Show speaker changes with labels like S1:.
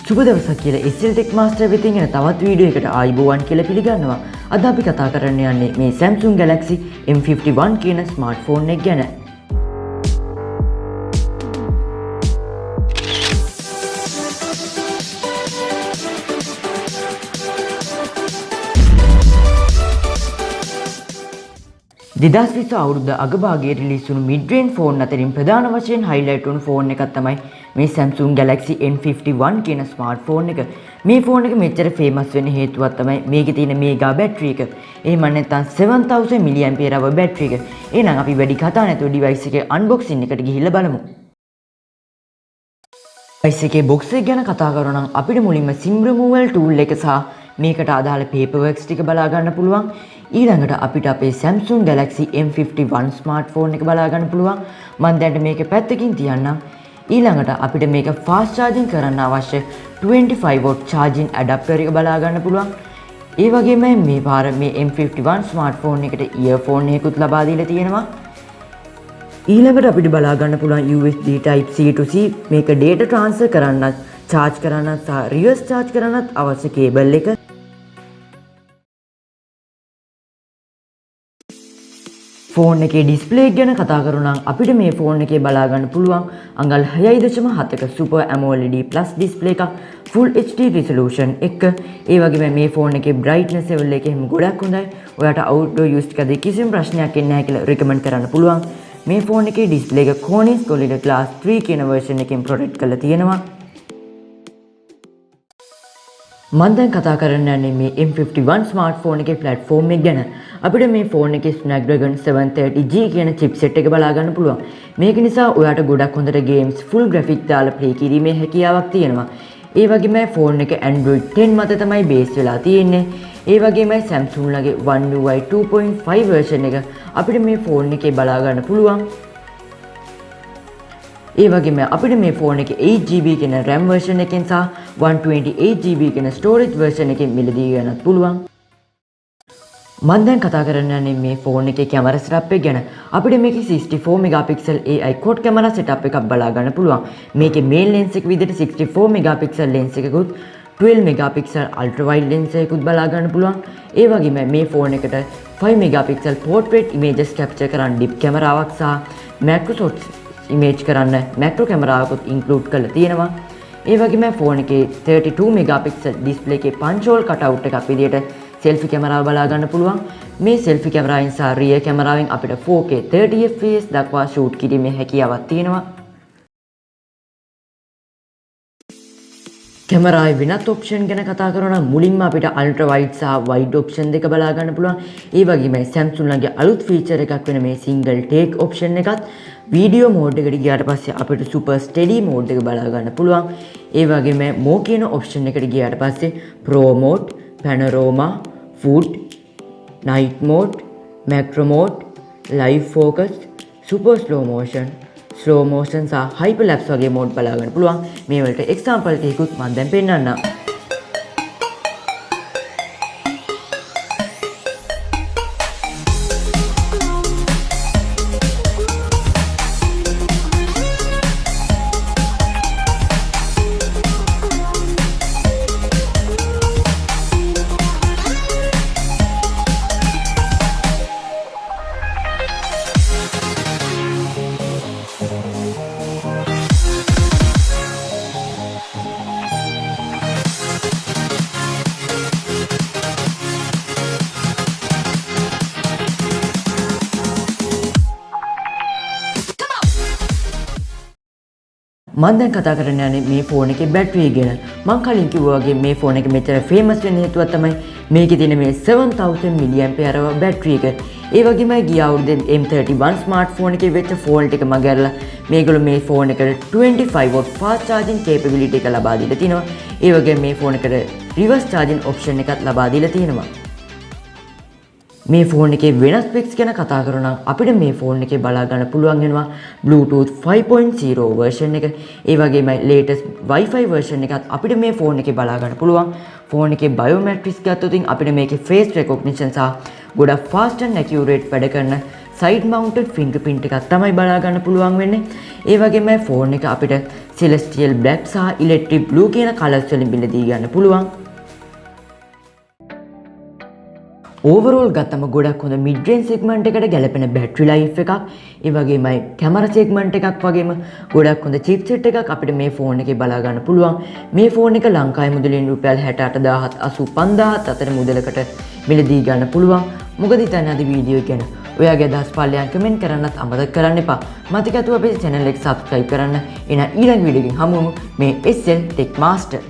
S1: සුබ දවසක් කියලා SL Tech Master වෙතින් එන තවත් වීඩියෝ එකකට ආයිබෝවන් කියලා පිළිගන්නවා. අද අපි කතා කරන්න යන්නේ මේ Samsung Galaxy M51 කියන ස්මාර්ට්ෆෝන් එක ගැන. දෙදස් විස්ස අවුරුද්ද අගභාගයේ රිලීස් වුණු මිඩ් රේන්ජ් ෆෝන් අතරින් ප්‍රධාන වශයෙන් හයිලයිට් වුණු ෆෝන් එකක් තමයි මේ Samsung Galaxy M51 කියන ස්මාර්ට්ෆෝන් එක. මේ ෆෝන් එක මෙච්චර ෆේමස් වෙන්න හේතුවක් තමයි මේකේ තියෙන මේගා බැටරි එක. එහෙම නැත්නම් 7000 mAh බැටරි එක. එහෙනම් අපි වැඩි කතා නැතුව ඩිවයිස් එකේ අන්බොක්සින් එකට ගිහිල්ලා බලමු. ඩිවයිස් එකේ බොක්ස් එක ගැන කතා කරනවා නම් අපිට මුලින්ම SIM removal tool එක සහ මේකට අදාළ paperworks ටික බලා ගන්න පුළුවන්. ඊළඟට අපිට අපේ Samsung Galaxy M51 ස්මාර්ට්ෆෝන් එක බලා ගන්න පුළුවන්. මම දැන් මේක පැත්තකින් තියන්නම්. ඊළඟට අපිට මේක fast charging කරන්න අවශ්‍ය 25 watt charging adapter එක බලා ගන්න පුළුවන්. ඒ වගේම මේ පාර මේ M51 ස්මාර්ට්ෆෝන් එකට earphone එකකුත් ලබා දීලා තියෙනවා. ඊළඟට අපිට බලා ගන්න පුළුවන් USB type C to C මේක data transfer කරන්නත්, charge කරන්නත් සහ reverse charge කරන්නත් අවශ්‍ය කේබල් එක. ෆෝන් එකේ ඩිස්ප්ලේ එක ගැන කතා කරනවා නම් අපිට මේ ෆෝන් එකේ බලා ගන්න පුළුවන් අඟල් 6.7ක Super AMOLED Plus ඩිස්ප්ලේ එකක් Full HD resolution එක. ඒ වගේම මේ ෆෝන් එකේ brightness level එක එහෙම ගොඩක් හොඳයි. ඔයාලට outdoor use එකදී කිසිම ප්‍රශ්නයක් එන්නේ නැහැ කියලා recommend කරන්න පුළුවන්. මේ ෆෝන් එකේ ඩිස්ප්ලේ එක Corning Gorilla Glass 3 කියන version එකෙන් protect කරලා තියෙනවා. මම දැන් කතා කරන්න යන්නේ මේ M51 ස්මාර්ට්ෆෝන් එකේ platform එක ගැන. අපිට මේ ෆෝන් එකේ Snapdragon 730G කියන chipset එක බලා ගන්න පුළුවන්. මේක නිසා ඔයාට ගොඩක් හොඳට games full graphics දාලා play කිරීමේ හැකියාවක් තියෙනවා. ඒ වගේම ෆෝන් එක Android 10 මත තමයි base වෙලා තියෙන්නේ. ඒ වගේම Samsung ලගේ One UI 2.5 version එක අපිට මේ ෆෝන් එකේ බලා ගන්න පුළුවන්. ඒ වගේම අපිට මේ ෆෝන් එකේ 8GB කියන RAM version එකෙන් සහ 128GB කියන storage version එකෙන් මිලදී ගන්නත් පුළුවන්. මම දැන් කතා කරන්න යන්නේ මේ ෆෝන් එකේ කැමරා setup එක ගැන. අපිට මේකේ 64 megapixel AI quad camera setup එකක් බලා ගන්න පුළුවන්. මේකේ main lens එක විදිහට 64 megapixel lens එකකුත් 12 megapixel ultra wide lens එකකුත් බලා ගන්න පුළුවන්. ඒ වගේම මේ ෆෝන් එකට 5 megapixel portrait images capture කරන්න dip කැමරාවක් සහ macro shots image කරන්න macro කැමරාවකුත් include කරලා තියෙනවා. ඒ වගේම ෆෝන් එකේ 32 megapixel display එකේ punch hole cutout එකක් විදිහට selfie කැමරාව බලා ගන්න පුළුවන්. මේ selfie කැමරාවෙන් සහ rear කැමරාවෙන් අපිට 4K 30 fps දක්වා shoot කිරීමේ හැකියාවක් තියෙනවා. කැමරාවේ වෙනත් ඔප්ෂන් ගැන කතා කරනවා නම් මුලින්ම අපිට ultra wide සහ wide ඔප්ෂන් දෙක බලා ගන්න පුළුවන්. ඒ වගේම Samsung ලගේ අලුත් feature එකක් වෙන මේ single take ඔප්ෂන් එකත් වීඩියෝ මෝඩ් එකට ගියාට පස්සේ අපිට super steady මෝඩ් එක බලා ගන්න පුළුවන්. ඒ වගේම more කියන ඔප්ෂන් එකට ගියාට පස්සේ pro mode, panorama, food, night mode, macro mode, live focus, super slow motion සහ hyperlapse වගේ මෝඩ් බලා ගන්න පුළුවන්. මේ වලට example ටිකකුත් මම දැන් පෙන්නන්නම්. මම දැන් කතා කරන්න යන්නේ මේ ෆෝන් එකේ බැටරි ගැන. මම කලින් කිව්වා වගේ මේ ෆෝන් එක මෙච්චර ෆේමස් වෙන්න හේතුව තමයි මේකේ තියෙන මේ 7000 mAh බැටරි එක. ඒ වගේම ගිය අවුරුද්දේ M31 ස්මාර්ට්ෆෝන් එකේ වෙච්ච ෆෝල්ට් එක මගහැරලා මේගොල්ලෝ මේ ෆෝන් එකට 25 watt fast charging capability එක ලබා දීලා තිනවා. ඒ වගේම මේ ෆෝන් එකට reverse charging option එකක් ලබා දීලා තියෙනවා. මේ ෆෝන් එකේ වෙනස් ස්පෙක්ස් ගැන කතා කරනවා නම් අපිට මේ ෆෝන් එකේ බලා ගන්න පුළුවන් වෙනවා Bluetooth 5.0 version එක. ඒ වගේම latest Wi-Fi version එකත් අපිට මේ ෆෝන් එකේ බලා ගන්න පුළුවන්. ෆෝන් එකේ biometrics ගත්තොත් අපිට මේකේ face recognition සහ ගොඩක් fast and accurate වැඩ කරන side mounted fingerprint එකක් තමයි බලා ගන්න පුළුවන් වෙන්නේ. ඒ වගේම ෆෝන් එක අපිට celestial black සහ electric blue කියන කලර්ස් වලින් බෙදලා ගන්න පුළුවන්. ඕවරෝල් ගත්තම ගොඩක් හොඳ මිඩ් රේන්ජ් සෙග්මන්ට් එකට ගැලපෙන බැටරි ලයිෆ් එකක්, ඒ වගේමයි කැමරා සෙග්මන්ට් එකක් වගේම ගොඩක් හොඳ චිප්සෙට් එකක් අපිට මේ ෆෝන් එකේ බලා ගන්න පුළුවන්. මේ ෆෝන් එක ලංකාවේ මුදලින් රුපියල් 68000 85000 අතර මුදලකට මිලදී ගන්න පුළුවන්. මොකද හිතන්නේ අද වීඩියෝ එක ගැන? ඔයාගේ අදහස් පල්ලෙයන් කමෙන්ට් කරන්නත් අමතක කරන්න එපා. මතක ඇතුව අපේ channel එක subscribe කරන්න. එහෙනම් ඊළඟ වීඩියෝ එකකින් හමු වෙමු. මේ SL Tech Master